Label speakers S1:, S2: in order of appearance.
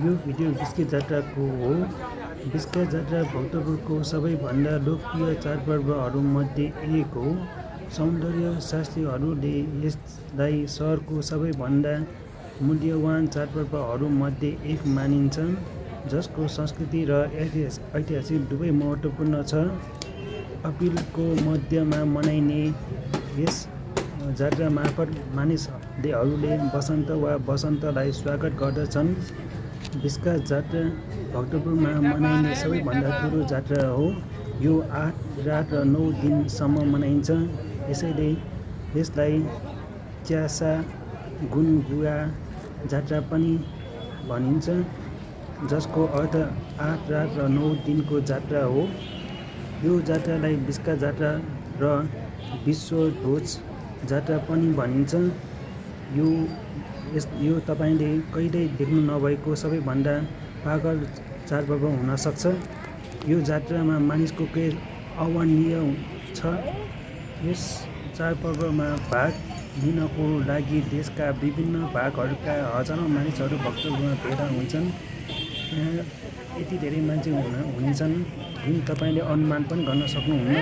S1: यो video Biscay जात्राको हो। बिस्के जात्रा भक्तपुरको सबैभन्दा लोकप्रिय चाडपर्वहरूमध्ये एक हो। सौन्दर्य शास्त्रीहरूले यसलाई सहरको सबैभन्दा मूल्यवान चाडपर्वहरूमध्ये एक मानिन्छ, जसको संस्कृति र ऐतिहासिक दुवै महत्त्वपूर्ण छ। अप्रिलको मध्यमा मनाइने यस जात्रा मार्फत मानिसहरूले वसन्त वा वसन्तलाई स्वागत गर्दछन्। बिस्का जात्रा भक्तपुरमा मनाइने सबैभन्दा ठुलो जात्रा हो। यो 8 रात र 9 दिनसम्म मनाइन्छ। यसैले यसलाई च्यासा गुनगुवा जात्रा पनि भनिन्छ, जसको अर्थ 8 रात र 9 दिनको जात्रा हो। यो जात्रालाई बिस्का जात्रा र विश्वध्वज जात्रा पनि भनिन्छ। यो तपाईले कहिल्यै देख्नु नभएको सबैभन्दा पागल चाडपर्व हुन सक्छ। यो जात्रामा मानिसको क्रेज अवर्णनीय छ। यस चाडपर्वमा भाग लिनको लागि देशका विभिन्न भागहरूका हजारौं मानिसहरू भक्तपुरमा भेला हुन्छन्। यहाँ यति धेरै मान्छे हुनेछन् जुन तपाईले अनुमान पनि गर्न सक्नुहुन्न।